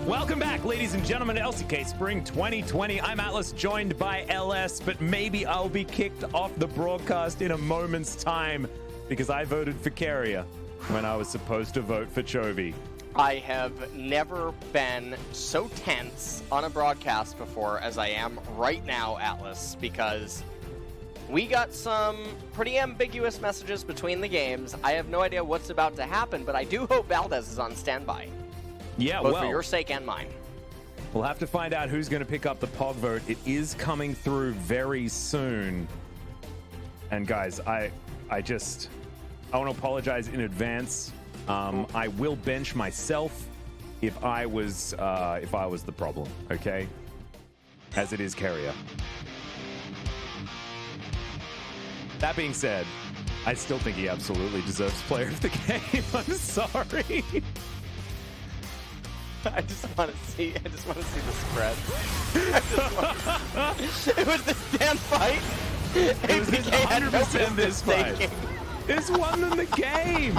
Welcome back, ladies and gentlemen, to LCK Spring 2020. I'm Atlas, joined by LS, but maybe I'll be kicked off the broadcast in a moment's time because I voted for Carrier when I was supposed to vote for Chovy. I have never been so tense on a broadcast before as I am right now, Atlas, because we got some pretty ambiguous messages between the games. I have no idea what's about to happen, but I do hope Valdez is on standby. Yeah, both well, for your sake and mine. We'll have to find out who's going to pick up the POG vote. It is coming through very soon. And guys, I want to apologize in advance. I will bench myself if I was the problem, okay? As it is Carrier. That being said, I still think he absolutely deserves player of the game. I'm sorry. I just want to see the spread. It was this damn fight. It was 100% this fight. It's one in the game.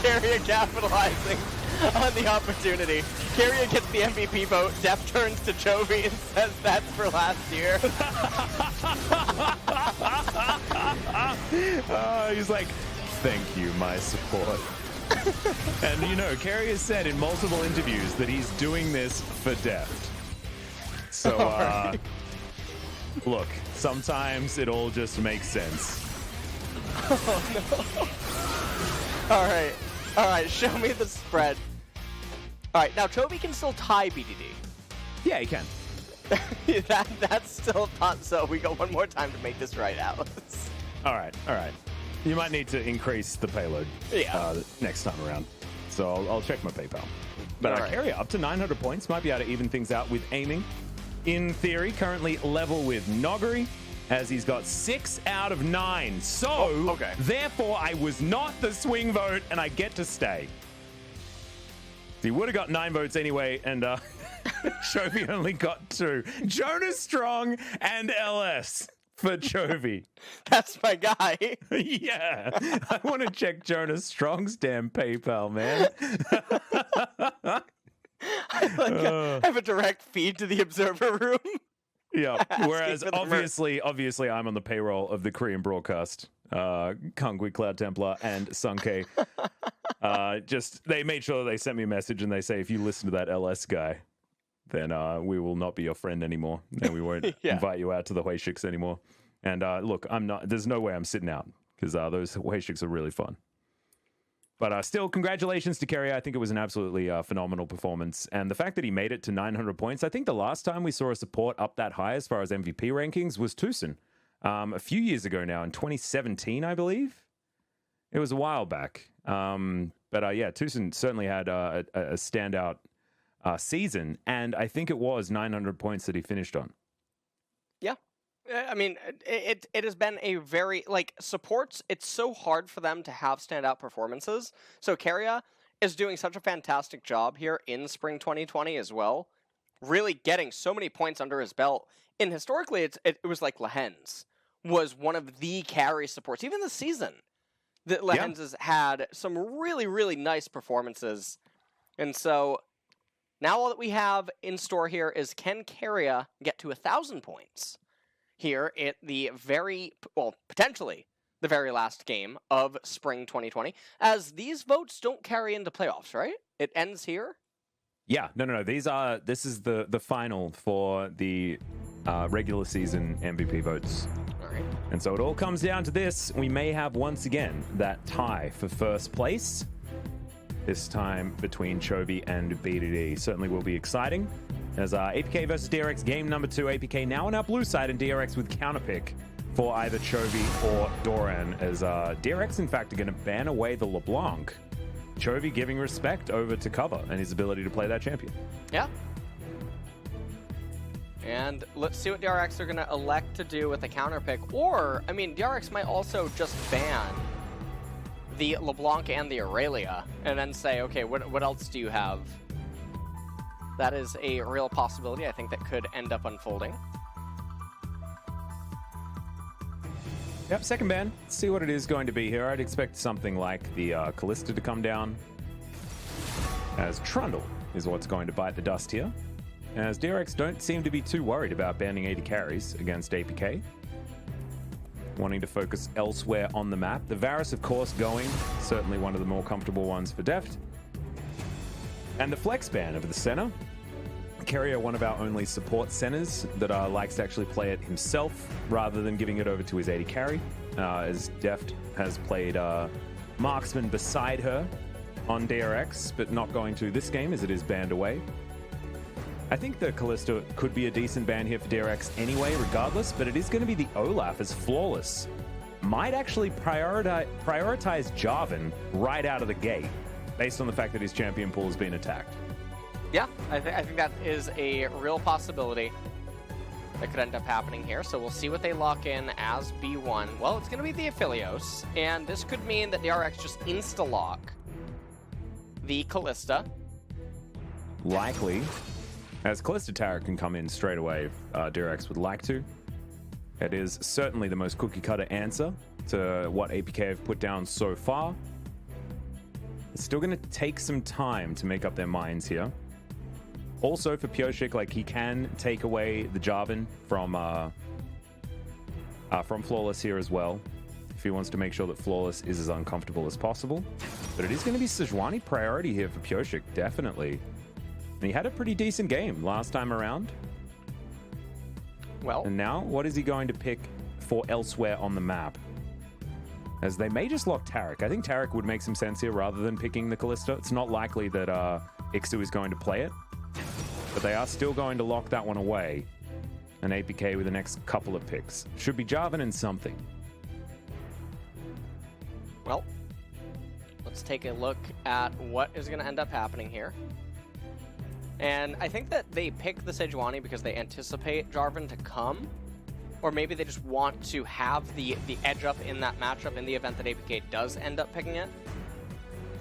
Carrier capitalizing on the opportunity. Carrier gets the MVP vote. Def turns to Chovy and says that's for last year. He's like, thank you, my support. And you know, Carrier said in multiple interviews that he's doing this for Deft. So, look, sometimes it all just makes sense. Oh, no. All right, show me the spread. All right, now Chovy can still tie BDD. Yeah, he can. That's still not so. We got one more time to make this right, Alex. All right. You might need to increase the payload next time around. So I'll check my PayPal. But right. Carrier up to 900 points. Might be able to even things out with aiming. In theory, currently level with Noggery, as he's got 6 out of 9. So, Therefore, I was not the swing vote, and I get to stay. He would have got 9 votes anyway, and Chovy only got 2. Jonas Strong and LS. For Chovy. That's my guy. Yeah. I want to check Jonas Strong's damn PayPal, man. I have a direct feed to the observer room. Yeah. Whereas obviously I'm on the payroll of the Korean broadcast. Kungwi, Cloud Templar, and Sunke. They made sure they sent me a message and they say, if you listen to that LS guy, then we will not be your friend anymore, and we won't invite you out to the Huishiks anymore. And look, there's no way I'm sitting out, because those Huishiks are really fun. But still, congratulations to Carrier. I think it was an absolutely phenomenal performance. And the fact that he made it to 900 points, I think the last time we saw a support up that high as far as MVP rankings was Tucson. A few years ago now, in 2017, I believe. It was a while back. But Tucson certainly had a standout season, and I think it was 900 points that he finished on. Yeah. I mean, it has been a very, supports, it's so hard for them to have standout performances. So Carrier is doing such a fantastic job here in Spring 2020 as well, really getting so many points under his belt. And historically, it was like Lehens was one of the carry supports, even this season, that Lehens has had some really, really nice performances. And so now all that we have in store here is, can Carrier get to 1,000 points here at the potentially the very last game of Spring 2020, as these votes don't carry into playoffs, right? It ends here? Yeah, no. This is the final for the regular season MVP votes. All right. And so it all comes down to this. We may have once again that tie for first place. This time between Chovy and BDD. Certainly will be exciting. As APK versus DRX game number 2. APK now on our blue side, and DRX with counterpick for either Chovy or Doran. As DRX, in fact, are going to ban away the LeBlanc. Chovy giving respect over to Cover and his ability to play that champion. Yeah. And let's see what DRX are going to elect to do with the counterpick. Or, I mean, DRX might also just ban the LeBlanc and the Aurelia, and then say, okay, what else do you have? That is a real possibility, I think, that could end up unfolding. Yep, second ban. Let's see what it is going to be here. I'd expect something like the Callista to come down, as Trundle is what's going to bite the dust here, as DRX don't seem to be too worried about banning AD carries against APK. Wanting to focus elsewhere on the map. The Varus, of course, going. Certainly one of the more comfortable ones for Deft. And the flex ban over the center. Keria, one of our only support centers that likes to actually play it himself rather than giving it over to his AD carry, as Deft has played marksman beside her on DRX, but not going to this game as it is banned away. I think the Kalista could be a decent ban here for DRX anyway, regardless, but it is going to be the Olaf as Flawless. Might actually prioritize Jarvan right out of the gate, based on the fact that his champion pool has been attacked. Yeah, I think that is a real possibility that could end up happening here. So we'll see what they lock in as B1. Well, it's going to be the Aphelios, and this could mean that DRX just insta-lock the Kalista. Likely. As Kalista Taric can come in straight away if DRX would like to. It is certainly the most cookie-cutter answer to what APK have put down so far. It's still going to take some time to make up their minds here. Also for Pyosik, like, he can take away the Jarvan from Flawless here as well, if he wants to make sure that Flawless is as uncomfortable as possible. But it is going to be Sejuani priority here for Pyosik, definitely. And he had a pretty decent game last time around. Well, and now, what is he going to pick for elsewhere on the map? As they may just lock Taric. I think Taric would make some sense here rather than picking the Kalista. It's not likely that Ixu is going to play it. But they are still going to lock that one away. An APK with the next couple of picks. Should be Jarvan and something. Well, let's take a look at what is going to end up happening here. And I think that they pick the Sejuani because they anticipate Jarvan to come. Or maybe they just want to have the edge up in that matchup in the event that APK does end up picking it.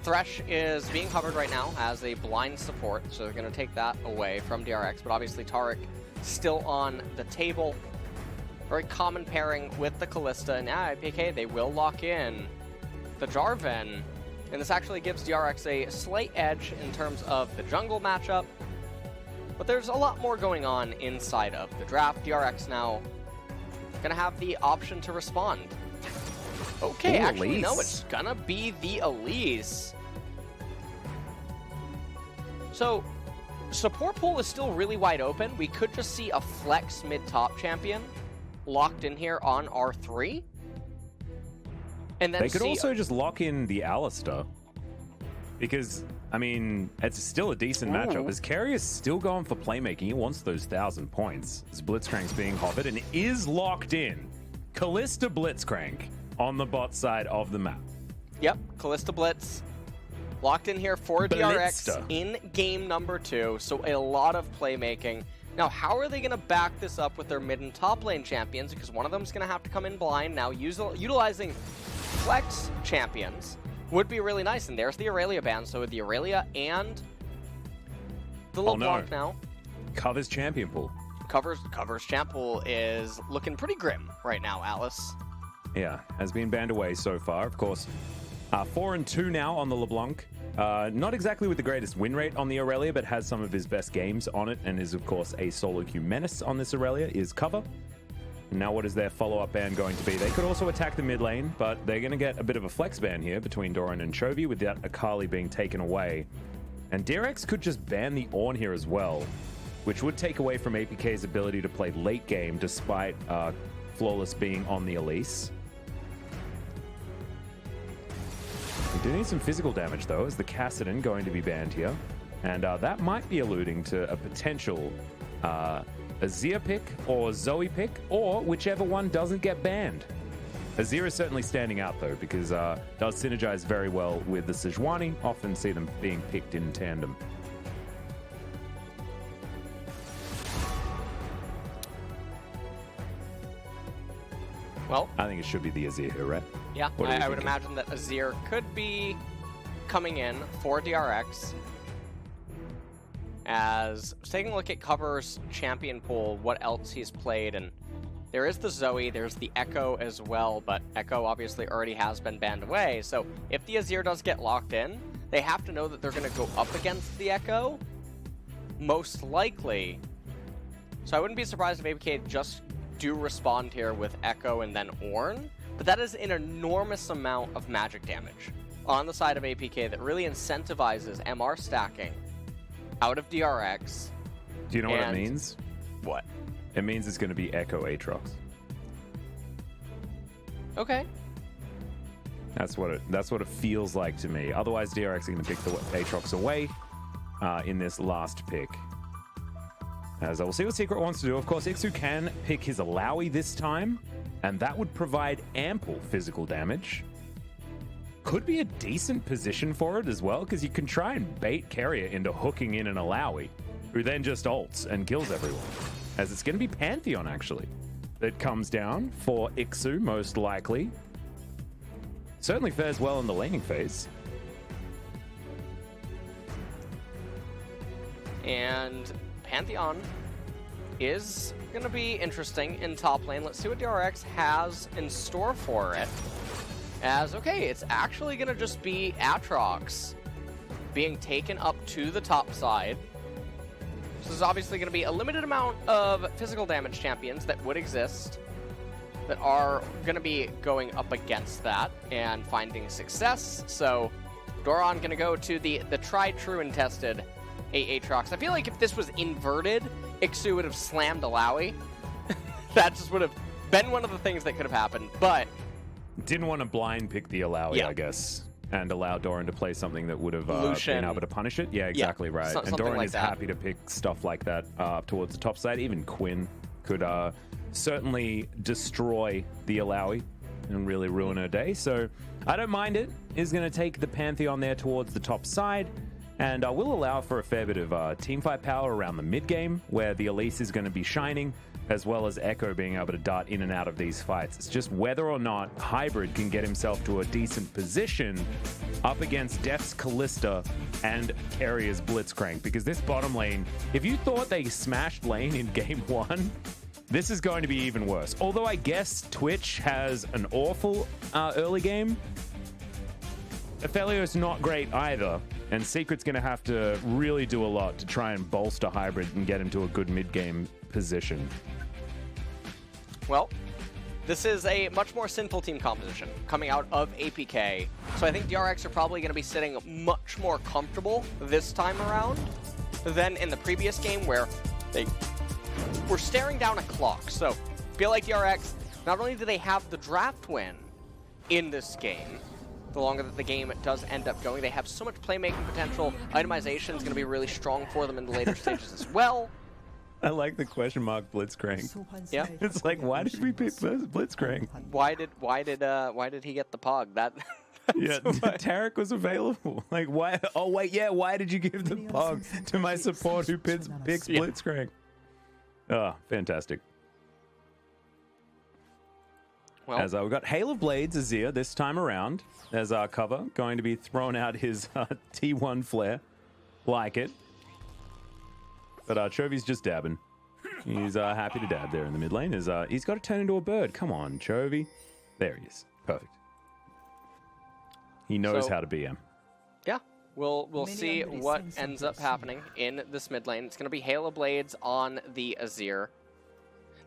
Thresh is being covered right now as a blind support, so they're going to take that away from DRX. But obviously Taric still on the table. Very common pairing with the Kalista. And now APK, they will lock in the Jarvan. And this actually gives DRX a slight edge in terms of the jungle matchup. But there's a lot more going on inside of the draft. DRX now gonna have the option to respond. Okay, Ooh, actually, Elise. no, it's gonna be the Elise. So, support pool is still really wide open. We could just see a flex mid-top champion locked in here on R3. And then they could also just lock in the Alistar. Because, I mean, it's still a decent matchup. As Carry is still going for playmaking, he wants those 1,000 points. As Blitzcrank's being hovered and is locked in. Kalista Blitzcrank on the bot side of the map. Yep, Kalista Blitz locked in here for DRX Blitzster. in game number 2. So a lot of playmaking. Now, how are they going to back this up with their mid and top lane champions? Because one of them is going to have to come in blind. Now, utilizing flex champions would be really nice. And there's the Aurelia ban. So with the Aurelia and the LeBlanc now. Covers champion pool. Covers champ pool is looking pretty grim right now, Alice. Yeah, has been banned away so far. Of course, 4-2 now on the LeBlanc. Not exactly with the greatest win rate on the Aurelia, but has some of his best games on it, and is, of course, a solo queue menace on this Aurelia, is cover. Now what is their follow-up ban going to be? They could also attack the mid lane, but they're going to get a bit of a flex ban here between Doran and Chovy, with that Akali being taken away. And DRX could just ban the Ornn here as well, which would take away from APK's ability to play late game, despite Flawless being on the Elise. We do need some physical damage, though, as the Kassadin going to be banned here. And that might be alluding to a potential Azir pick or Zoe pick, or whichever one doesn't get banned. Azir is certainly standing out, though, because does synergize very well with the Sejuani. Often see them being picked in tandem. Well, I think it should be the Azir here, right? yeah, I would imagine that Azir could be coming in for DRX. As taking a look at Cover's champion pool, what else he's played, and there is the Zoe, there's the Echo as well, but Echo obviously already has been banned away. So if the Azir does get locked in, they have to know that they're going to go up against the Echo, most likely. So I wouldn't be surprised if APK just do respond here with Echo and then Ornn, but that is an enormous amount of magic damage on the side of APK that really incentivizes MR stacking out of DRX. Do you know what it means? What? It means it's going to be Echo Aatrox. Okay. That's what it feels like to me. Otherwise, DRX are going to pick the Aatrox away in this last pick. As I will see what Secret wants to do. Of course, Ixu can pick his Alawi this time, and that would provide ample physical damage. Could be a decent position for it as well, because you can try and bait Keria into hooking in an Alawi, who then just ults and kills everyone. As it's going to be Pantheon, actually, that comes down for Ixu, most likely. Certainly fares well in the laning phase. And Pantheon is going to be interesting in top lane. Let's see what DRX has in store for it. As, okay, it's actually going to just be Aatrox being taken up to the top side. This is obviously going to be a limited amount of physical damage champions that would exist that are going to be going up against that and finding success. So Doran going to go to the tried, true, and tested Aatrox. I feel like if this was inverted, Ixu would have slammed Alawi. That just would have been one of the things that could have happened, but didn't want to blind pick the Alawi, yeah. I guess, and allow Doran to play something that would have been able to punish it. Yeah, exactly right. And Doran like is happy to pick stuff like that up towards the top side. Even Quinn could certainly destroy the Alawi and really ruin her day. So I don't mind it. Is going to take the Pantheon there towards the top side. And will allow for a fair bit of teamfight power around the mid game, where the Elise is going to be shining, as well as Echo being able to dart in and out of these fights. It's just whether or not Hybrid can get himself to a decent position up against Def's Callista and Keria's Blitzcrank. Because this bottom lane, if you thought they smashed lane in game one, this is going to be even worse. Although I guess Twitch has an awful early game, Aphelios not great either. And Secret's going to have to really do a lot to try and bolster Hybrid and get him to a good mid-game position. Well, this is a much more sinful team composition coming out of APK. So I think DRX are probably going to be sitting much more comfortable this time around than in the previous game where they were staring down a clock. So I feel like DRX, not only do they have the draft win in this game, the longer that the game does end up going, they have so much playmaking potential. Itemization is going to be really strong for them in the later stages as well. I like the question mark Blitzcrank. Yeah, it's like, why did we pick Blitzcrank? Why did he get the pog? Yeah, Tarek was available. Like, why? Oh wait, yeah. Why did you give the pog to my support who picks Blitzcrank? Oh, fantastic. Well, as we've got Hail of Blades Azir this time around as our cover, going to be throwing out his T1 flare. Like it. But Chovy's just dabbing. He's happy to dab there in the mid lane. He's got to turn into a bird. Come on, Chovy. There he is. Perfect. He knows how to BM. Yeah. We'll see what ends up happening in this mid lane. It's going to be Hail of Blades on the Azir.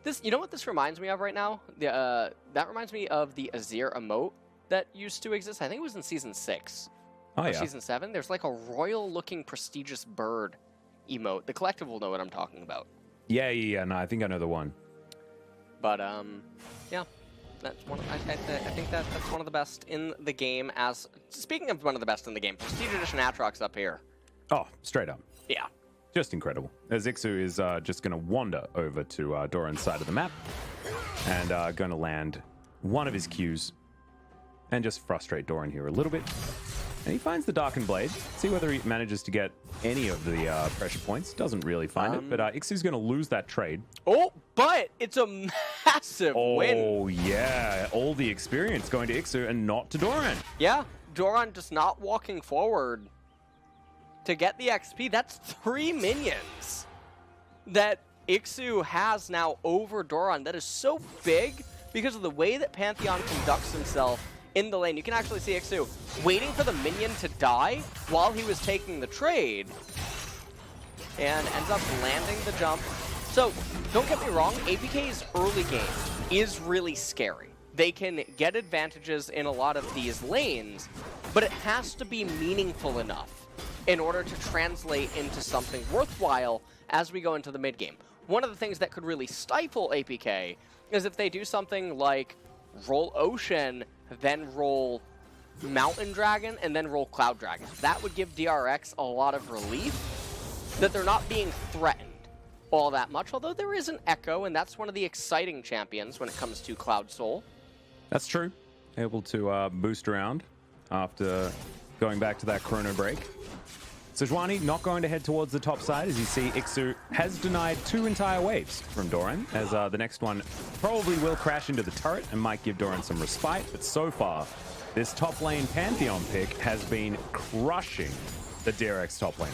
This, you know what this reminds me of right now? That reminds me of the Azir emote that used to exist. I think it was in Season 6. Oh, or yeah. Season 7. There's like a royal-looking, prestigious bird emote. The collective will know what I'm talking about. Yeah. No, I think I know the one. But, yeah. That's one. I think that's one of the best in the game. As speaking of one of the best in the game, Prestige Edition Aatrox up here. Oh, straight up. Yeah. Just incredible. As Ixu is just going to wander over to Doran's side of the map and going to land one of his Qs and just frustrate Doran here a little bit. And he finds the Darkened Blade. See whether he manages to get any of the pressure points. Doesn't really find it, but Ixu's going to lose that trade. Oh, but it's a massive win. Oh, yeah. All the experience going to Ixu and not to Doran. Yeah, Doran just not walking forward to get the XP. That's 3 minions that Ixu has now over Doran. That is so big because of the way that Pantheon conducts himself in the lane. You can actually see Ixu waiting for the minion to die while he was taking the trade. and ends up landing the jump. So, don't get me wrong, APK's early game is really scary. They can get advantages in a lot of these lanes, but it has to be meaningful enough in order to translate into something worthwhile as we go into the mid game. One of the things that could really stifle APK is if they do something like roll Ocean, then roll Mountain Dragon, and then roll Cloud Dragon. That would give DRX a lot of relief that they're not being threatened all that much, although there is an Echo, and that's one of the exciting champions when it comes to Cloud Soul. That's true. Able to boost around after going back to that chrono break. Sejuani not going to head towards the top side. As you see, Ixu has denied 2 entire waves from Doran, as the next one probably will crash into the turret and might give Doran some respite. But so far, this top lane Pantheon pick has been crushing the DRX top lane.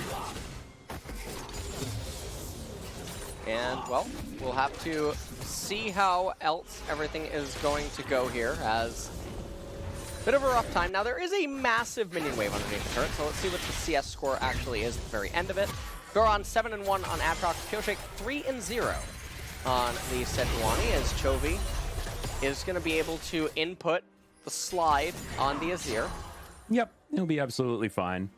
And, well, we'll have to see how else everything is going to go here, as bit of a rough time. Now, there is a massive minion wave underneath the turret, so let's see what the CS score actually is at the very end of it. Doran 7-1 on Aatrox, Pioshik 3-0 on the Sejuani, as Chovy is going to be able to input the slide on the Azir. Yep, he'll be absolutely fine.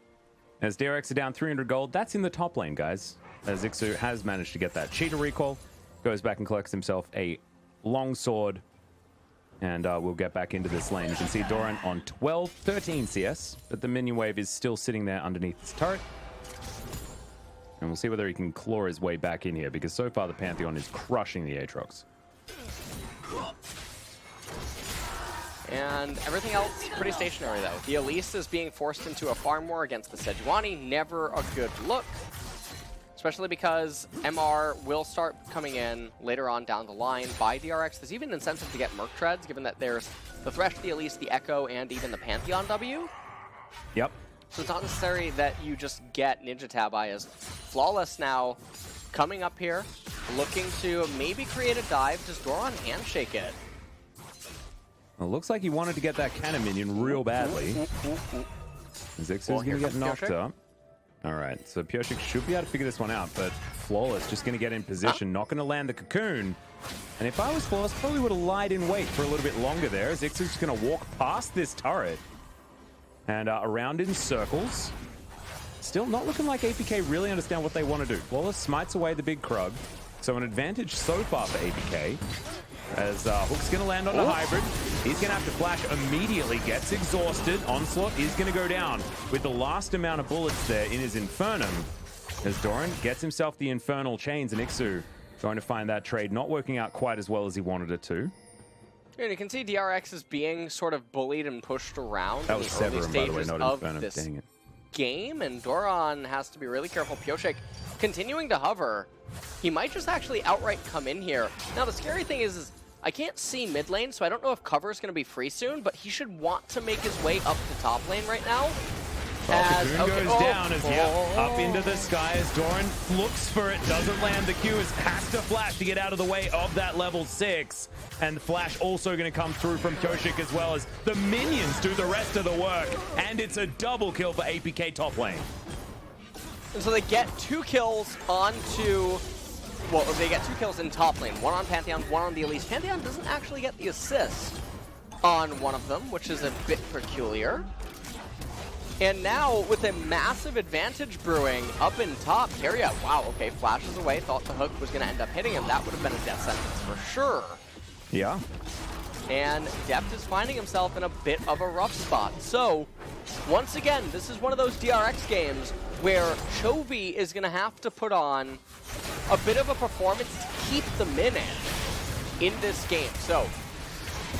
As DRX are down 300 gold, that's in the top lane, guys. As Ixu has managed to get that cheetah recall, goes back and collects himself a long sword, and we'll get back into this lane. You can see Doran on 13 CS, but the minion wave is still sitting there underneath his turret. And we'll see whether he can claw his way back in here, because so far the Pantheon is crushing the Aatrox. And everything else pretty stationary, though. The Elise is being forced into a farm war against the Sejuani. Never a good look. Especially because MR will start coming in later on down the line by DRX. There's even incentive to get Merc Treads, given that there's the Thresh, the Elise, the Echo, and even the Pantheon W. Yep. So it's not necessary that you just get Ninja Tabi, as Flawless now coming up here, looking to maybe create a dive. Does Doran handshake it? Well, it looks like he wanted to get that cannon minion real badly. Zixu's going to get knocked up. All right, so Pioshik should be able to figure this one out, but Flawless just going to get in position, not going to land the cocoon. And if I was Flawless, probably would have lied in wait for a little bit longer there. Zixu's just going to walk past this turret and around in circles. Still not looking like APK really understand what they want to do. Flawless smites away the big Krug, so an advantage so far for APK. As Hook's going to land on the hybrid. He's going to have to flash immediately. Gets exhausted. Onslaught is going to go down with the last amount of bullets there in his Infernum. As Doran gets himself the Infernal Chains, and Ixu going to find that trade not working out quite as well as he wanted it to. And you can see DRX is being sort of bullied and pushed around that was in the early Severin, stages by the way, not of Infernum. this Dang it. game, and Doran has to be really careful. Pioshik continuing to hover. He might just actually outright come in here. Now, the scary thing is I can't see mid lane, so I don't know if cover is going to be free soon, but he should want to make his way up to top lane right now. As goes down as up into the sky as Doran looks for it, doesn't land. The Q has to flash to get out of the way of that level 6. And the flash also going to come through from Pioshik, as well as the minions do the rest of the work. And it's a double kill for APK top lane. And so they get 2 kills onto... Well, they get 2 kills in top lane. 1 on Pantheon, 1 on the Elise. Pantheon doesn't actually get the assist on one of them, which is a bit peculiar. And now, with a massive advantage brewing up in top, Keria, wow, okay, flashes away, thought the hook was going to end up hitting him. That would have been a death sentence for sure. Yeah. And Deft is finding himself in a bit of a rough spot. So, once again, this is one of those DRX games where Chovy is going to have to put on a bit of a performance to keep the minute in this game. So,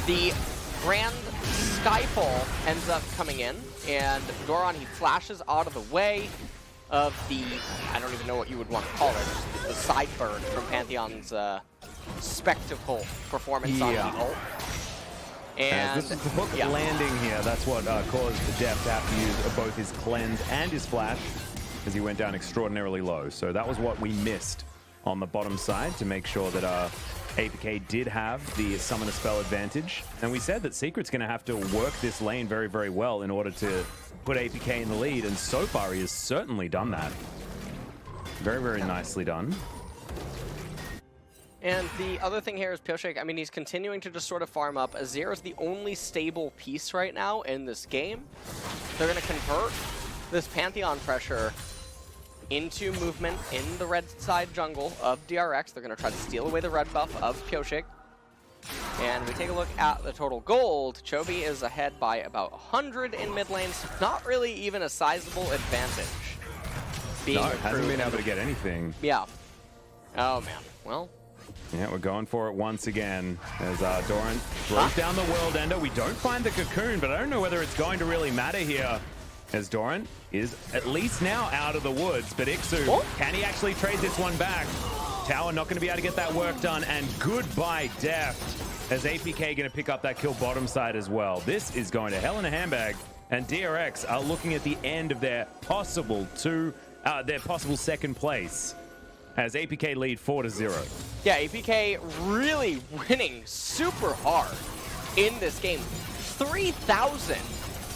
the Grand Skyfall ends up coming in, and Doran, he flashes out of the way of the, I don't even know what you would want to call it, the Sidebird from Pantheon's spectacle performance on the ult. And the hook landing here, that's what caused the Deft to have to use both his cleanse and his flash, as he went down extraordinarily low. So that was what we missed on the bottom side to make sure that APK did have the summon a spell advantage. And we said that Secret's going to have to work this lane very, very well in order to put APK in the lead. And so far, he has certainly done that. Very, very nicely done. And the other thing here is Pioshik, I mean, he's continuing to just sort of farm up. Azir is the only stable piece right now in this game. They're going to convert this Pantheon pressure into movement in the red side jungle of DRX. They're going to try to steal away the red buff of Pioshik. And we take a look at the total gold. Chovy is ahead by about 100 in mid lane, so not really even a sizable advantage. No, hasn't been able to get anything. Yeah. Oh, man. Well... yeah, we're going for it once again as Doran throws down the World Ender. We don't find the Cocoon, but I don't know whether it's going to really matter here as Doran is at least now out of the woods. But Ixu, can he actually trade this one back? Tower not going to be able to get that work done, and goodbye Deft as APK going to pick up that kill bottom side as well. This is going to hell in a handbag, and DRX are looking at the end of their possible second place. As APK lead 4-0. Yeah, APK really winning super hard in this game. 3,000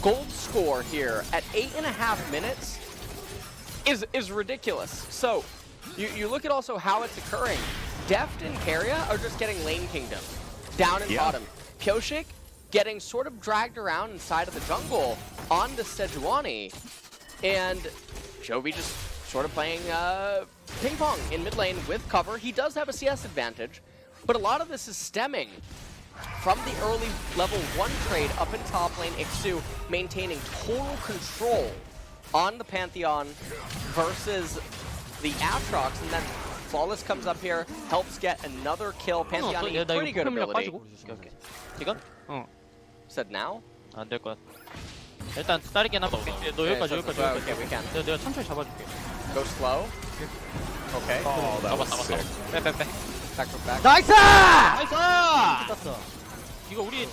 gold score here at 8.5 minutes is ridiculous. So you look at also how it's occurring. Deft and Keria are just getting lane kingdom down in bottom. Pioshik getting sort of dragged around inside of the jungle onto Sejuani, and Chovy just sort of playing ping pong in mid lane with cover. He does have a CS advantage, but a lot of this is stemming from the early level 1 trade up in top lane. Ixu maintaining total control on the Pantheon versus the Aatrox, and then Flawless comes up here, helps get another kill. Pantheon pretty good ability. 지금? Said now? 안 될 것 같아. 일단 따르긴 한번. 너 여기까지 여기까지. Okay, we can. 내가 천천히 잡아줄게. Go slow. Okay. Oh, that was sick. 빼빼빼. Back for back. 나이스! 나이스! 땄어. 이거 우리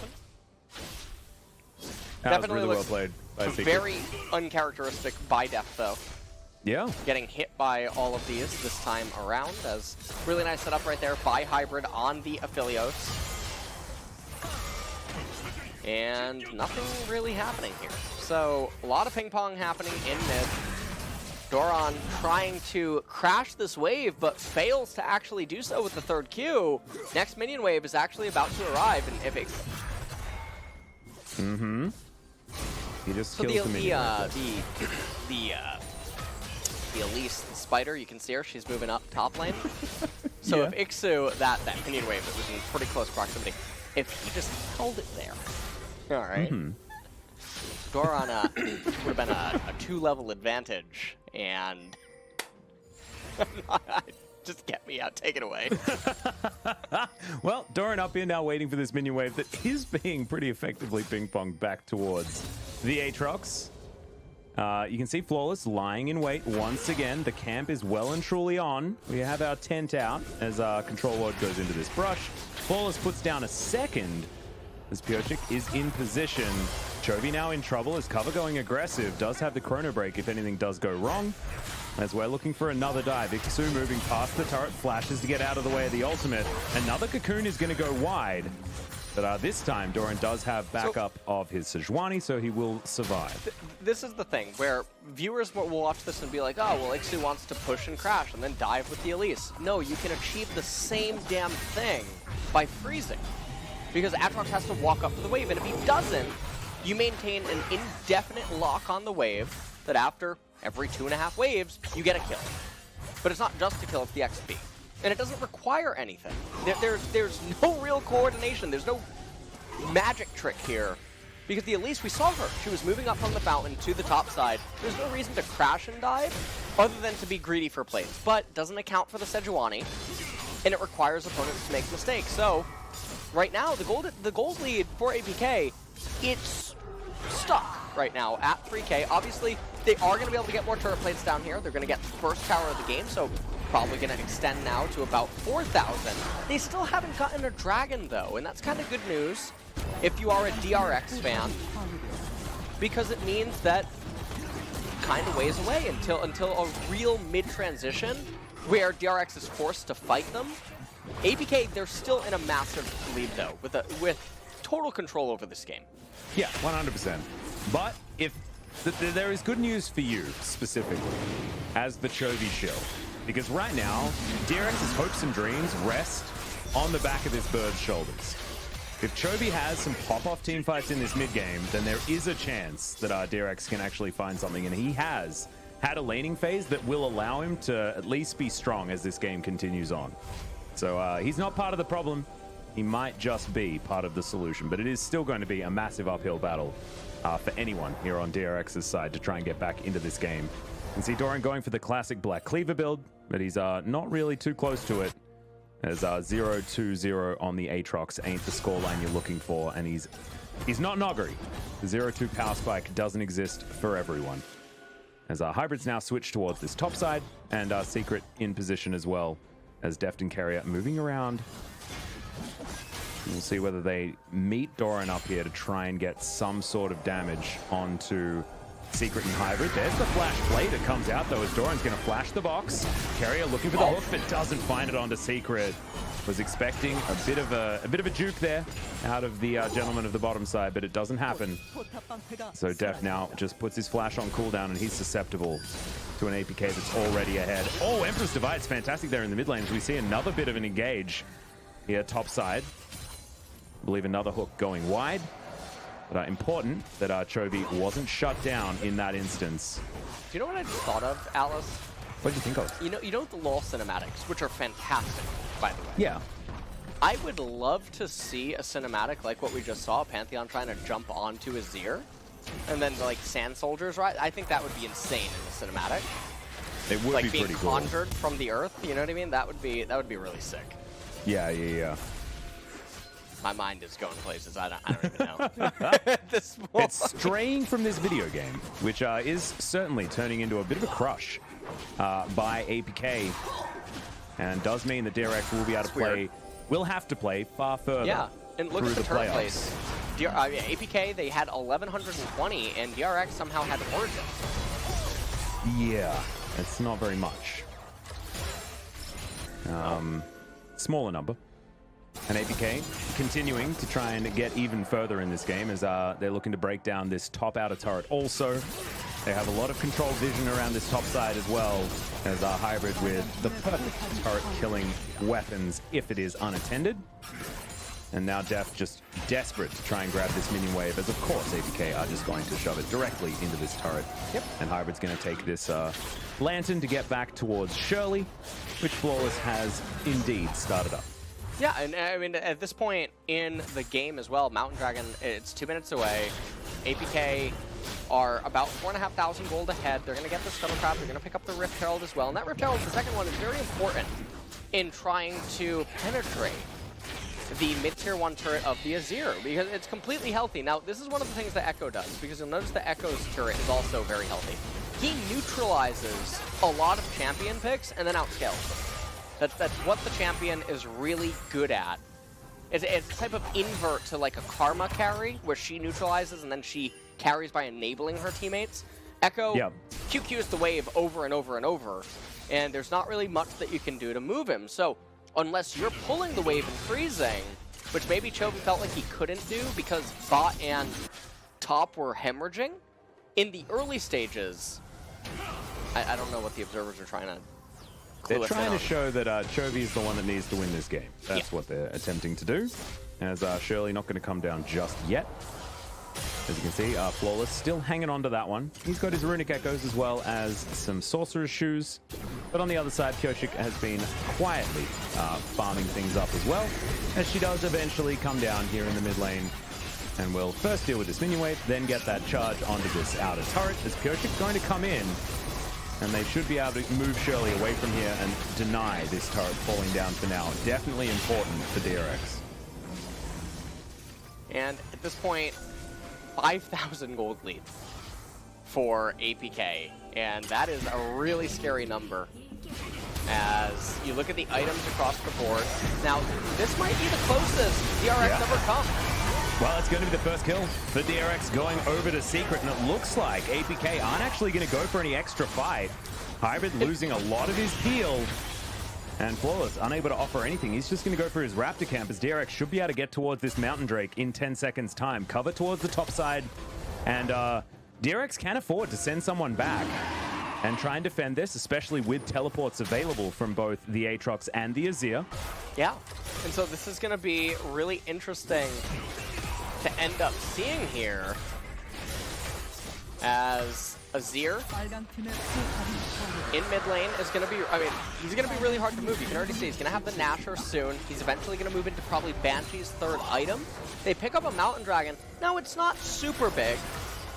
That was Definitely really well looks played by Secret. very uncharacteristic by Deft, though. Yeah. Getting hit by all of these this time around, as really nice setup right there by Hybrid on the Aphelios. And nothing really happening here. So a lot of ping pong happening in mid. Doran trying to crash this wave, but fails to actually do so with the third Q. Next minion wave is actually about to arrive, and if it... He just So kills the minion. the Elise, the spider, you can see her, she's moving up top lane. So if Ixu, that minion wave that was in pretty close proximity, if he just held it there. Alright. Doran would have been a 2-level advantage, and just get me out, take it away. Well, Doran up here now waiting for this minion wave that is being pretty effectively ping-ponged back towards the Aatrox. You can see Flawless lying in wait once again. The camp is well and truly on. We have our tent out as our control ward goes into this brush. Flawless puts down a second as Pioshik is in position. Chovy now in trouble as cover going aggressive. Does have the chrono break if anything does go wrong. As we're looking for another dive. Ixu moving past the turret, flashes to get out of the way of the ultimate. Another Cocoon is going to go wide. But this time, Doran does have backup of his Sejuani, so he will survive. This is the thing, where viewers will watch this and be like, oh, well, Ixu wants to push and crash and then dive with the Elise. No, you can achieve the same damn thing by freezing. Because Aatrox has to walk up to the wave, and if he doesn't, you maintain an indefinite lock on the wave that after every 2.5 waves, you get a kill. But it's not just a kill, it's the XP. And it doesn't require anything. There's no real coordination. There's no magic trick here. Because the Elise, we saw her. She was moving up from the fountain to the top side. There's no reason to crash and dive other than to be greedy for plays. But doesn't account for the Sejuani. And it requires opponents to make mistakes. So, right now, the gold lead for APK, it's stuck right now at 3K. Obviously, they are going to be able to get more turret plates down here. They're going to get the first tower of the game, so probably going to extend now to about 4,000. They still haven't gotten a dragon, though, and that's kind of good news if you are a DRX fan, because it means that kind of ways away until a real mid-transition where DRX is forced to fight them. APK, they're still in a massive lead, though, with total control over this game. Yeah, 100%. But if there is good news for you, specifically, as the Chovy shill. because right now, DRX's hopes and dreams rest on the back of this bird's shoulders. If Chovy has some pop-off team fights in this mid-game, then there is a chance that DRX can actually find something, and he has had a laning phase that will allow him to at least be strong as this game continues on. So he's not part of the problem. He might just be part of the solution, but it is still going to be a massive uphill battle for anyone here on DRX's side to try and get back into this game. You can see Doran going for the classic Black Cleaver build, but he's not really too close to it. As 0-2-0 on the Aatrox ain't the scoreline you're looking for, and he's not Noggery. The 0-2 power spike doesn't exist for everyone. As Hybrids now switch towards this top side, and Secret in position as well, as Deft and Carrier moving around. We'll see whether they meet Doran up here to try and get some sort of damage onto Secret and Hybrid. There's the flash play that comes out, though, as Doran's going to flash the box. Carrier looking for the hook, but doesn't find it onto Secret. Was expecting a bit of a juke there out of the gentleman of the bottom side, but it doesn't happen. So Def now just puts his flash on cooldown, and he's susceptible to an APK that's already ahead. Oh, Emperor's Divide's fantastic there in the mid lane, as we see another bit of an engage here top side. I believe another hook going wide. But important that Chovy wasn't shut down in that instance. Do you know what I just thought of, Alice? What did you think of? You know the LoL cinematics, which are fantastic, by the way. Yeah. I would love to see a cinematic like what we just saw, Pantheon trying to jump onto his Azir, and then like Sand Soldiers, right? I think that would be insane in the cinematic. It would like be pretty cool. Like being conjured from the earth, you know what I mean? That would be really sick. Yeah. My mind is going places I don't even know. It's straying from this video game, which is certainly turning into a bit of a crush by APK, and does mean that DRX will be able to play, will have to play far further. Yeah, and look at the turn place. APK, they had 1120, and DRX somehow had Origin. Yeah, it's not very much. Smaller number. And APK continuing to try and get even further in this game as they're looking to break down this top outer turret also. They have a lot of control vision around this top side as well, as Hybrid with the perfect turret killing weapons if it is unattended. And now Def just desperate to try and grab this minion wave, as of course APK are just going to shove it directly into this turret. Yep. And Hybrid's going to take this lantern to get back towards Shirley, which Flawless has indeed started up. Yeah, and I mean, at this point in the game as well, Mountain Dragon, it's 2 minutes away. APK are about 4,500 gold ahead. They're going to get the Scuttlecraft. They're going to pick up the Rift Herald as well. And that Rift Herald, the second one, is very important in trying to penetrate the mid-tier 1 turret of the Azir, because it's completely healthy. Now, this is one of the things that Echo does, because you'll notice the Echo's turret is also very healthy. He neutralizes a lot of champion picks and then outscales them. That's what the champion is really good at. It's a type of invert to like a Karma carry, where she neutralizes and then she carries by enabling her teammates. Echo QQs the wave over and over and over, and there's not really much that you can do to move him. So unless you're pulling the wave and freezing, which maybe Chovy felt like he couldn't do because bot and top were hemorrhaging, in the early stages, I don't know what the observers are trying to... They're trying to show that Chovy is the one that needs to win this game. That's what they're attempting to do. As Shirley not going to come down just yet. As you can see, Flawless still hanging on to that one. He's got his Runic Echoes as well as some Sorcerer's Shoes. But on the other side, Kyoshik has been quietly farming things up as well, as she does eventually come down here in the mid lane. And will first deal with this minion wave, then get that charge onto this outer turret, as Kyoshik's going to come in. And they should be able to move Shirley away from here and deny this turret falling down for now. Definitely important for DRX. And at this point, 5,000 gold lead for APK. And that is a really scary number as you look at the items across the board. Now, this might be the closest DRX ever come. Well, it's going to be the first kill for DRX going over to Secret, and it looks like APK aren't actually going to go for any extra fight. Hybrid losing a lot of his heal, and Flawless unable to offer anything. He's just going to go for his Raptor camp, as DRX should be able to get towards this Mountain Drake in 10 seconds time. Cover towards the top side, and DRX can afford to send someone back, and try and defend this, especially with teleports available from both the Aatrox and the Azir. Yeah, and so this is going to be really interesting to end up seeing here as Azir in mid lane is going to be, I mean, he's going to be really hard to move. You can already see he's going to have the Nashor soon. He's eventually going to move into probably Banshee's third item. They pick up a Mountain Dragon. Now, it's not super big,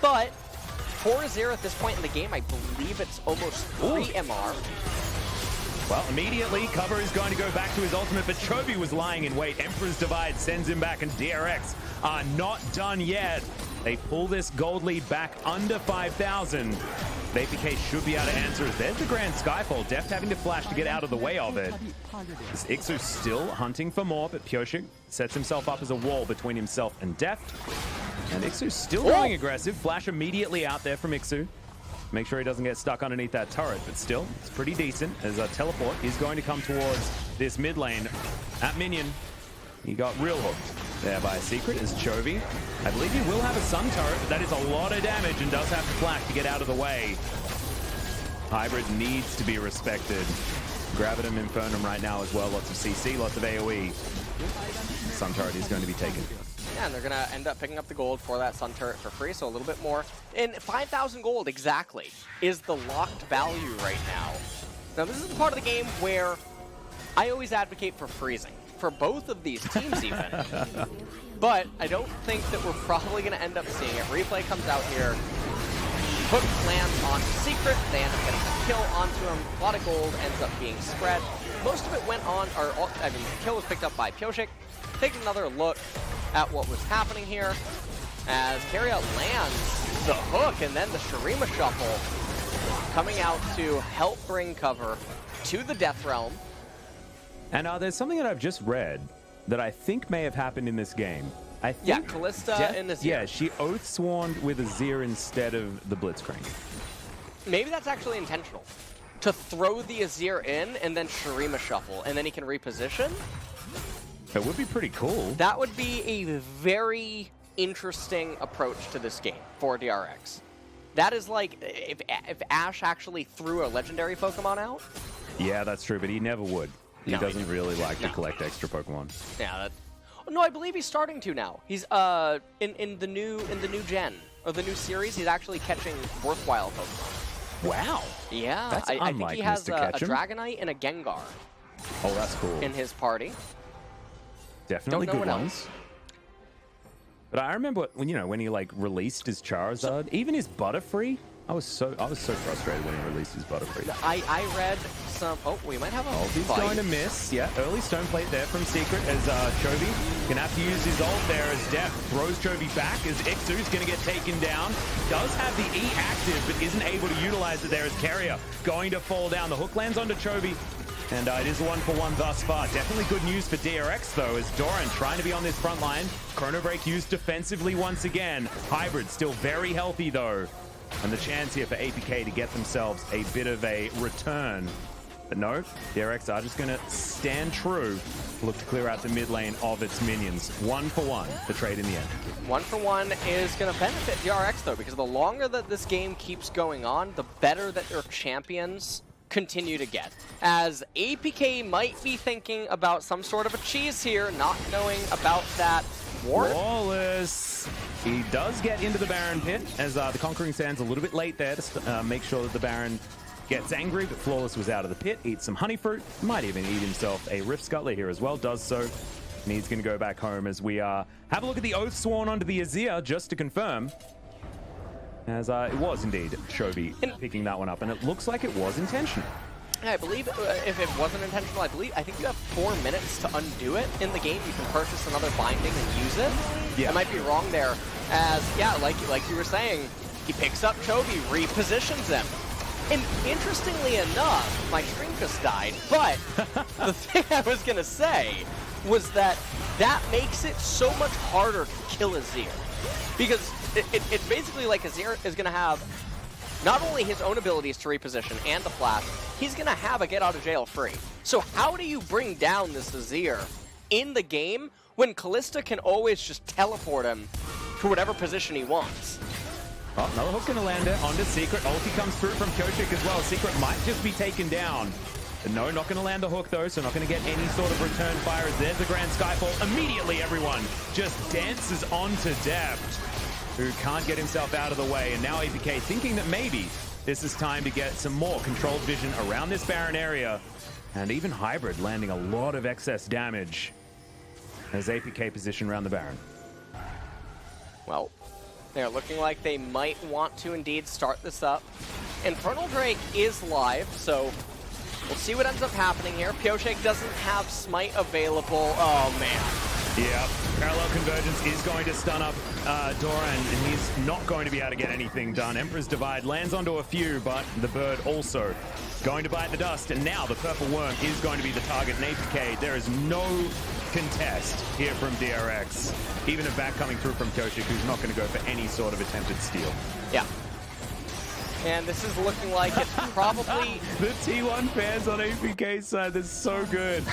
but for Azir at this point in the game, I believe it's almost 3 MR. Well, immediately, Cover is going to go back to his ultimate, but Chovy was lying in wait. Emperor's Divide sends him back, and DRX are not done yet. They pull this gold lead back under 5,000. The APK should be able to answer. There's the Grand Skyfall. Deft having to flash to get out of the way of it. Ixu still hunting for more, but Pyoshik sets himself up as a wall between himself and Deft. And Ixu's still going aggressive. Flash immediately out there from Ixu. Make sure he doesn't get stuck underneath that turret, but still, it's pretty decent as a teleport is going to come towards this mid lane. At Minion, he got real hooked there by a secret as Chovy. I believe he will have a Sun turret, but that is a lot of damage and does have to flash to get out of the way. Hybrid needs to be respected. Gravitum, Infernum right now as well. Lots of CC, lots of AoE. Sun turret is going to be taken. Yeah, and they're going to end up picking up the gold for that Sun turret for free, so a little bit more. And 5,000 gold exactly is the locked value right now. Now, this is the part of the game where I always advocate for freezing, for both of these teams even. But I don't think that we're probably going to end up seeing it. Replay comes out here. Hook lands on Secret. They end up getting a kill onto him. A lot of gold ends up being spread. Most of it went on, or I mean, the kill was picked up by Pyoshik. Take another look at what was happening here as Keria lands the hook and then the Shurima Shuffle coming out to help bring cover to the Death Realm. And there's something that I've just read that I think may have happened in this game. I think Yeah, Callista and Azir. Yeah, she oath-sworned with Azir instead of the Blitzcrank. Maybe that's actually intentional. To throw the Azir in and then Shurima Shuffle, and then he can reposition. It would be pretty cool. That would be a very interesting approach to this game for DRX. That is like if Ash actually threw a legendary Pokemon out. Yeah, that's true, but he never would. He No, doesn't really like to collect extra Pokemon. Yeah, that. No, I believe he's starting to now. He's in the new gen or the new series. He's actually catching worthwhile Pokemon. Wow. Yeah, That's I think he has Mr. a Ketchum. Dragonite and a Gengar Oh, that's cool. in his party. Definitely Don't know good what ones. But I remember when he like released his Charizard, even his Butterfree. I was so frustrated when he released his Butterfree. I read some. Oh, we might have a. He's fight. going to miss. Yeah, early stone plate there from Secret as Chovy can have to use his ult there as Deft throws Chovy back as Ixu's going to get taken down. Does have the E active but isn't able to utilize it there as Keria going to fall down. The hook lands onto Chovy. And it is a 1-for-1 thus far. Definitely good news for DRX, though, as Doran trying to be on this front line. Chrono Break used defensively once again. Hybrid still very healthy, though. And the chance here for APK to get themselves a bit of a return. But no, DRX are just going to stand true. Look to clear out the mid lane of its minions. 1-for-1, the trade in the end. 1-for-1 is going to benefit DRX, though, because the longer that this game keeps going on, the better that their champions continue to get. As APK might be thinking about some sort of a cheese here, not knowing about that ward. Wallace, he does get into the Baron pit as the Conquering Sand's a little bit late there to make sure that the Baron gets angry, but Flawless was out of the pit, eats some honey fruit, might even eat himself a Rift Scuttler here as well, does so. And he's going to go back home as we have a look at the Oath Sworn onto the Azir just to confirm. As it was indeed Chovy picking that one up, and it looks like it was intentional. Yeah, I believe if it wasn't intentional, I think you have 4 minutes to undo it in the game. You can purchase another binding and use it. Yeah. I might be wrong there. As, yeah, like you were saying, he picks up Chovy, repositions him. And interestingly enough, my stream just died, but the thing I was going to say was that makes it so much harder to kill Azir. Because it's basically like Azir is going to have not only his own abilities to reposition and the flash, he's going to have a get out of jail free. So how do you bring down this Azir in the game when Callista can always just teleport him to whatever position he wants? Oh, another hook gonna land it onto Secret. Ulti comes through from Koshik as well. Secret might just be taken down. No, not gonna land the hook though, so not gonna get any sort of return fire as there's the Grand Skyfall. Immediately everyone just dances onto Deft, who can't get himself out of the way. And now APK thinking that maybe this is time to get some more controlled vision around this Baron area. And even Hybrid landing a lot of excess damage as APK position around the Baron. Well, they're looking like they might want to indeed start this up. Infernal Drake is live, so we'll see what ends up happening here. Pioshek doesn't have Smite available. Oh, man. Yeah, Parallel Convergence is going to stun up Doran, and he's not going to be able to get anything done. Emperor's Divide lands onto a few, but the bird also going to bite the dust. And now the Purple Worm is going to be the target in APK. There is no contest here from DRX. Even a back coming through from Koshik, who's not going to go for any sort of attempted steal. Yeah. And this is looking like it's probably... The T1 fans on APK side, that's so good.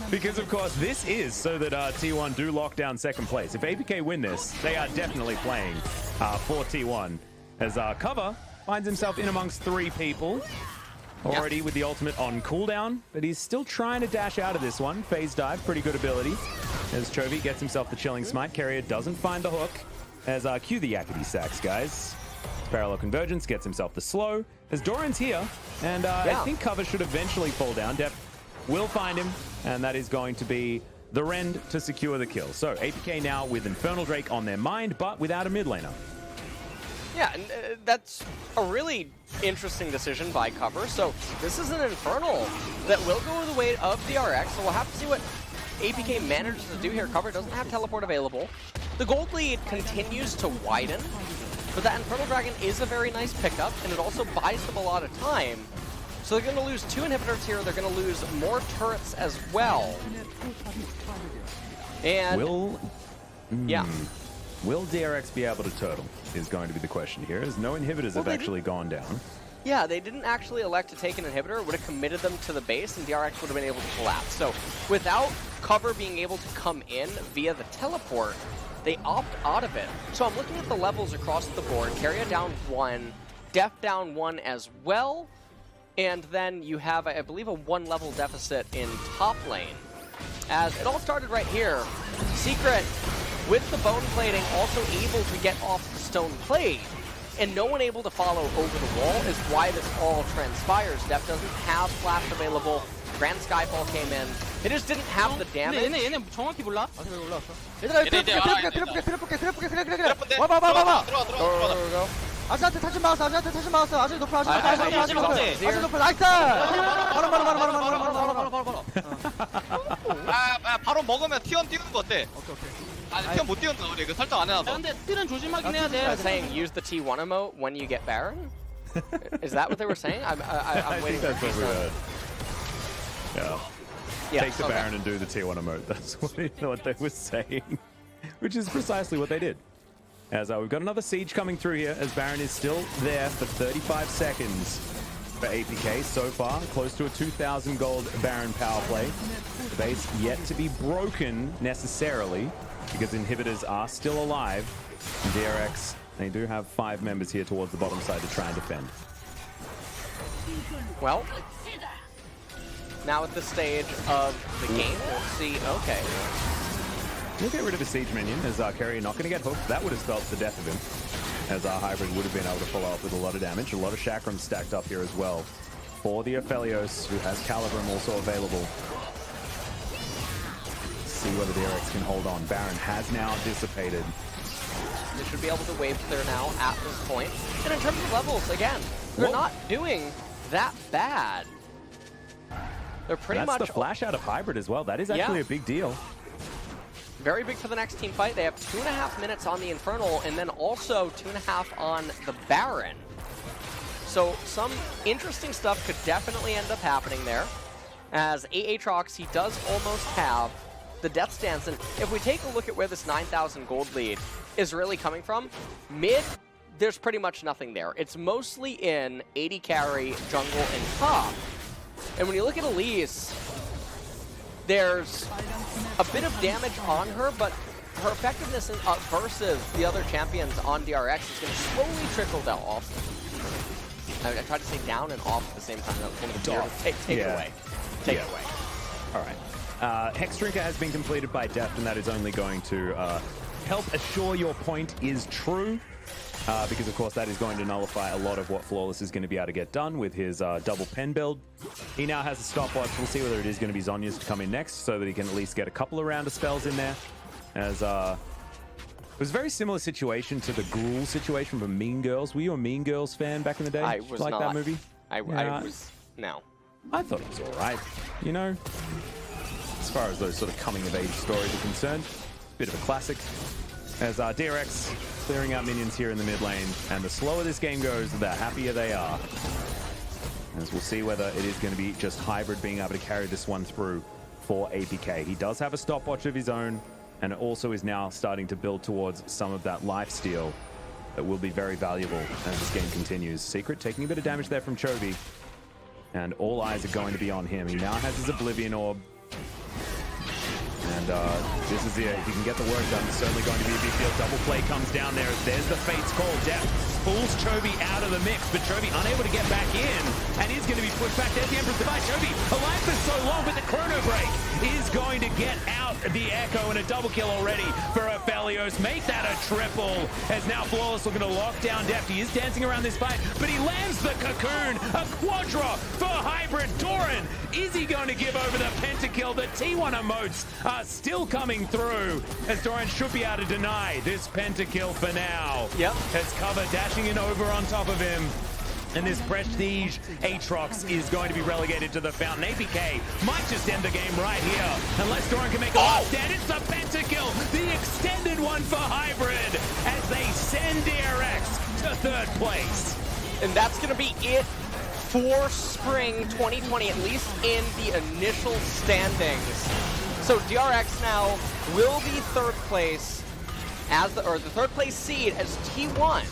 Because, of course, this is so that T1 do lock down second place. If APK win this, they are definitely playing for T1. As Cover finds himself in amongst 3 people. Already with the ultimate on cooldown, but he's still trying to dash out of this one. Phase dive, pretty good ability. As Chovy gets himself the Chilling Smite. Carrier doesn't find the hook. As cue the Yakety Sax, guys. Parallel Convergence gets himself the slow. As Doran's here, and I think Cover should eventually fall down. Def will find him, and that is going to be the Rend to secure the kill. So APK now with Infernal Drake on their mind, but without a mid laner. Yeah, and that's a really interesting decision by Cover. So this is an Infernal that will go the way of DRX, so we'll have to see what APK manages to do here. Cover doesn't have teleport available. The gold lead continues to widen, but that Infernal Dragon is a very nice pickup, and it also buys them a lot of time. So they're going to lose 2 inhibitors here. They're going to lose more turrets as well. And will DRX be able to turtle is going to be the question here, as no inhibitors have actually gone down. Yeah, they didn't actually elect to take an inhibitor. It would have committed them to the base, and DRX would have been able to collapse. So without Cover being able to come in via the teleport, they opt out of it. So I'm looking at the levels across the board. Carrier down 1, Def down 1 as well. And then you have, I believe, a 1-level deficit in top lane. As it all started right here. Secret, with the bone plating, also able to get off the stone plate. And no one able to follow over the wall is why this all transpires. Def doesn't have flash available. Grand Skyfall came in. It just didn't have the damage. 얘네 정확히 몰라? 왜 올라왔어? 얘들아, 들어와. 아저한테 타진 막았어. 아저한테 타진 막았어. 아저 높아. 아저 높아. 나이스. 바로. 바로 먹으면 T1 띄우는 거 어때? 오케이. 아니 T1 못 띄운다 우리 그 설정 안 해놔서. 근데 뜰은 조심하긴 해야 돼. Saying use the T1 emote when you get Baron? Is that what they were saying? I'm I waiting think that's for what we heard. Yeah. Take the okay. Baron and do the T1 emote. That's what they were saying. Which is precisely what they did. As we've got another siege coming through here, as Baron is still there for 35 seconds for APK so far. Close to a 2,000 gold Baron power play. The base yet to be broken necessarily, because inhibitors are still alive. And DRX, they do have 5 members here towards the bottom side to try and defend. Well, now at this stage of the game, we'll see, okay. We'll get rid of the siege minion, as Carrier not going to get hooked. That would have spelled the death of him, as Hybrid would have been able to follow up with a lot of damage. A lot of chakrams stacked up here as well for the Aphelios, who has Calibrum also available. Let's see whether the DRX can hold on. Baron has now dissipated. They should be able to wave clear now at this point. And in terms of levels, again, they're not doing that bad. They're pretty much... That's the flash out of Hybrid as well. That is actually a big deal. Very big for the next team fight. They have 2.5 minutes on the Infernal, and then also 2.5 on the Baron. So some interesting stuff could definitely end up happening there. As Aatrox, he does almost have the Death Stance. And if we take a look at where this 9,000 gold lead is really coming from, mid, there's pretty much nothing there. It's mostly in AD carry, jungle, and top. And when you look at Elise, there's a bit of damage on her, but her effectiveness versus the other champions on DRX is going to slowly trickle down off. I tried to say down and off at the same time. That was one of the weird. Take it away. Take it away. All right. Hex Drinker has been completed by Deft, and that is only going to help assure your point is true. Because, of course, that is going to nullify a lot of what Flawless is going to be able to get done with his double pen build. He now has a stopwatch. We'll see whether it is going to be Zhonya's to come in next so that he can at least get a couple of round of spells in there. As it was a very similar situation to the Gruul situation from Mean Girls. Were you a Mean Girls fan back in the day? I was like not. That movie? I was. No. I thought it was all right. You know, as far as those sort of coming-of-age stories are concerned, bit of a classic. As DRX clearing out minions here in the mid lane, and the slower this game goes, the happier they are. As we'll see whether it is going to be just Hybrid being able to carry this one through for APK. He does have a stopwatch of his own, and it also is now starting to build towards some of that lifesteal that will be very valuable as this game continues. Secret taking a bit of damage there from Chovy, and all eyes are going to be on him. He now has his Oblivion Orb. And this is it. If he can get the work done, it's certainly going to be a big deal. Double play comes down there. There's the Fate's Call. Deft pulls Chovy out of the mix, but Chovy unable to get back in, and is going to be pushed back. There's the Emperor's Divide. Chovy alive for so long, but the Chrono Break is going to get out the Echo, and a double kill already for Aphelios. Make that a triple, as now Flawless looking to lock down Deft. He is dancing around this fight, but he lands the Cocoon. A Quadra for Hybrid. Doran, is he going to give over the pentakill? The T1 emotes are still coming through, as Doran should be able to deny this pentakill for now. Yep. As cover dashing in over on top of him. And this Prestige Aatrox is going to be relegated to the fountain. APK might just end the game right here, unless Doran can make a last stand. It's the pentakill, the extended one for Hybrid, as they send DRX to third place. And that's going to be it for Spring 2020, at least in the initial standings. So DRX now will be third place as the third place seed, as T1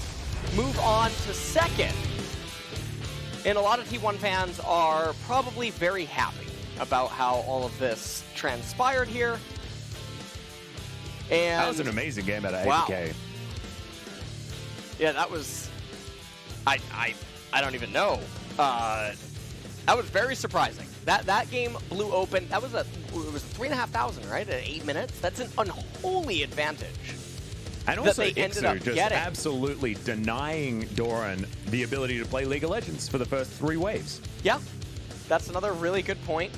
move on to second. And a lot of T1 fans are probably very happy about how all of this transpired here. And that was an amazing game out of APK. Wow. Yeah, that was... I don't even know. That was very surprising. That game blew open. It was 3,500, right? At 8 minutes. That's an unholy advantage. And also they ended up just getting. absolutely denying Doran the ability to play League of Legends for the first 3 waves. Yeah, that's another really good point.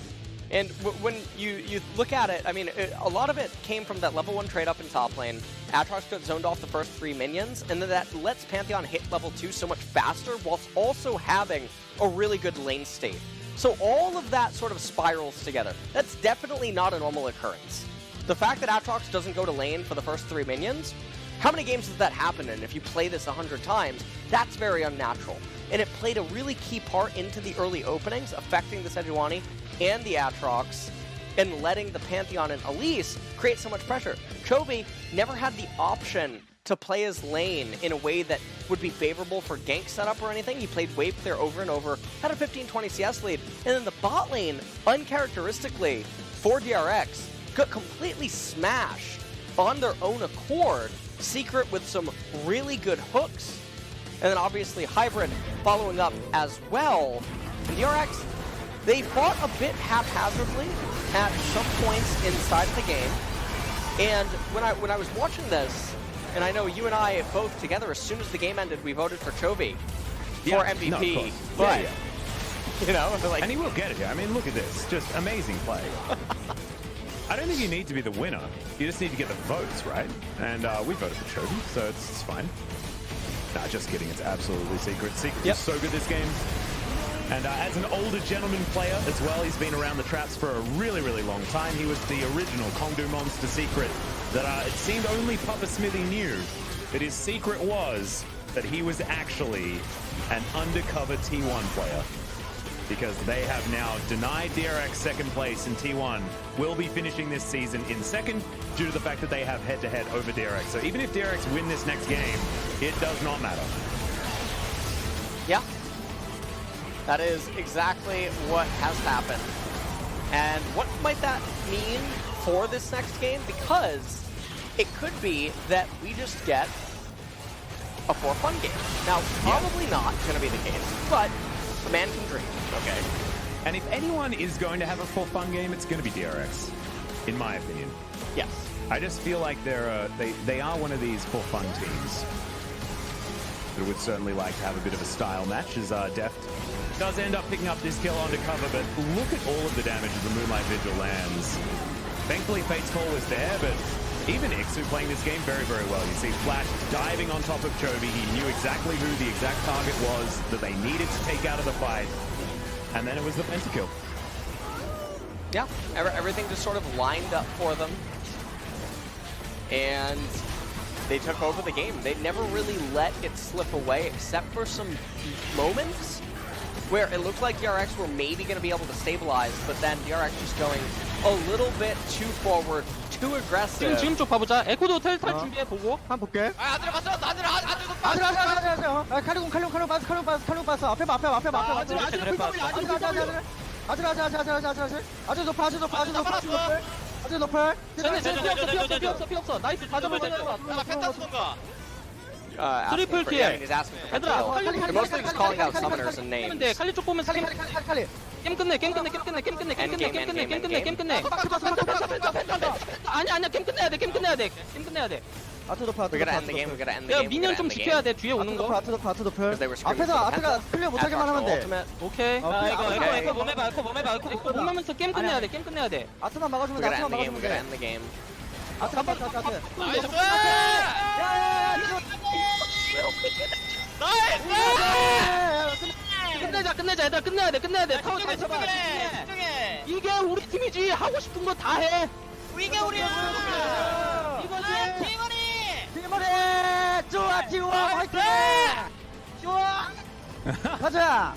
And when you look at it, I mean, a lot of it came from that level 1 trade up in top lane. Aatrox got zoned off the first 3 minions, and then that lets Pantheon hit level 2 so much faster, whilst also having a really good lane state. So all of that sort of spirals together. That's definitely not a normal occurrence. The fact that Aatrox doesn't go to lane for the first 3 minions, how many games does that happen in? If you play this 100 times, that's very unnatural. And it played a really key part into the early openings, affecting the Sejuani and the Aatrox, and letting the Pantheon and Elise create so much pressure. Chovy never had the option to play his lane in a way that would be favorable for gank setup or anything. He played wave clear over and over, had a 15-20 CS lead, and then the bot lane, uncharacteristically for DRX, got completely smashed on their own accord. Secret with some really good hooks, and then obviously Hybrid following up as well. And DRX, they fought a bit haphazardly at some points inside the game. And when I was watching this, and I know you and I both together, as soon as the game ended, we voted for Chovy for MVP. No, but you know, like, and he will get it here. I mean, look at this, just amazing play. I don't think you need to be the winner. You just need to get the votes, right? And we voted for Chovy, so it's fine. Nah, just kidding. It's absolutely Secret. Secret is so good this game. And as an older gentleman player as well, he's been around the traps for a really, really long time. He was the original Kongdu Monster Secret that it seemed only Papa Smithy knew. But his secret was that he was actually an undercover T1 player. Because they have now denied DRX second place in T1, will be finishing this season in second due to the fact that they have head-to-head over DRX. So even if DRX win this next game, it does not matter. Yeah. That is exactly what has happened. And what might that mean for this next game? Because it could be that we just get a for fun game. Now, probably not going to be the case, but the man can dream. Okay. And if anyone is going to have a for fun game, it's going to be DRX, in my opinion. Yes. I just feel like they are one of these for fun teams that would certainly like to have a bit of a style match, as Deft does end up picking up this kill onto cover, but look at all of the damage as the Moonlight Vigil lands. Thankfully, Fate's Call was there, but even Ixu playing this game very, very well. You see Flash diving on top of Chovy. He knew exactly who the exact target was that they needed to take out of the fight. And then it was the pentakill. Yeah, everything just sort of lined up for them. And they took over the game. They never really let it slip away, except for some moments where it looked like DRX were maybe going to be able to stabilize, but then DRX just going a little bit too forward, too aggressive. 지금 쪽 봐보자. 에코도 텔 준비해 보고. 한번 볼게. 아들 봤어. 아들 칼륨 빠졌어. 앞에 봐. 아주 높아. 쟤네 피 없어. 나이스 다 잡을 때. 나 펜타 쓰던가. 트리플 I 킬. mean, he's asking for 얘들아, kill. They're mostly just calling out summoners and names. 근데 칼리 쪽 보면 칼리. 게임 끝내. 아니야 게임 끝내야 돼. 아트 높아. We gotta end the game. We gotta end the 야 game. 미니언 좀 지켜야 돼. 뒤에 오는 거. 아트 높아. Because they were screaming 앞에가 for the 클리어 못하게만 하면 돼. ultimate. 오케이. 오케이. 에코 몸에 보면서 게임 끝내야 돼. 아트만 막아주면 We 돼. gotta 아트만 end the game. We 막아주면 gotta 돼. end the game. 아트. 나이스. 끝내자 얘들아 끝내야 돼. 타워 잘 잡아. 집중해. 이게 우리 팀이지. 하고 싶은 거 다 해. 이게 우리야. 이거지. 팀원이. 좋아 화이팅. 좋아. 가자.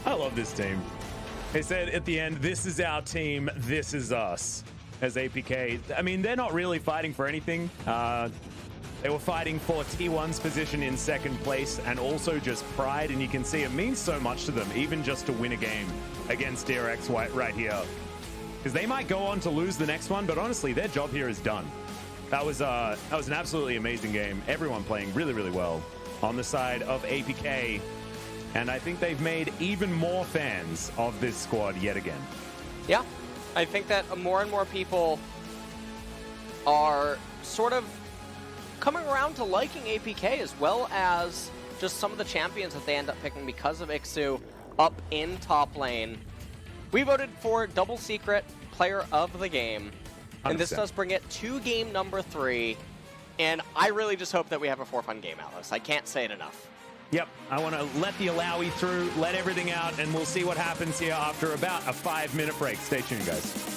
I love this team. They said at the end, this is our team, this is us. As APK, I mean, they're not really fighting for anything. They were fighting for T1's position in second place and also just pride, and you can see it means so much to them, even just to win a game against DRX right here. Because they might go on to lose the next one, but honestly, their job here is done. That was an absolutely amazing game. Everyone playing really, really well on the side of APK. And I think they've made even more fans of this squad yet again. Yeah, I think that more and more people are sort of coming around to liking APK, as well as just some of the champions that they end up picking because of Ixu up in top lane. We voted for Double Secret Player of the Game, and this 100%. does bring it to game number 3. And I really just hope that we have a for fun game out of this. I can't say it enough. Yep, I want to let the Alawi through, let everything out, and we'll see what happens here after about a 5-minute break. Stay tuned, guys.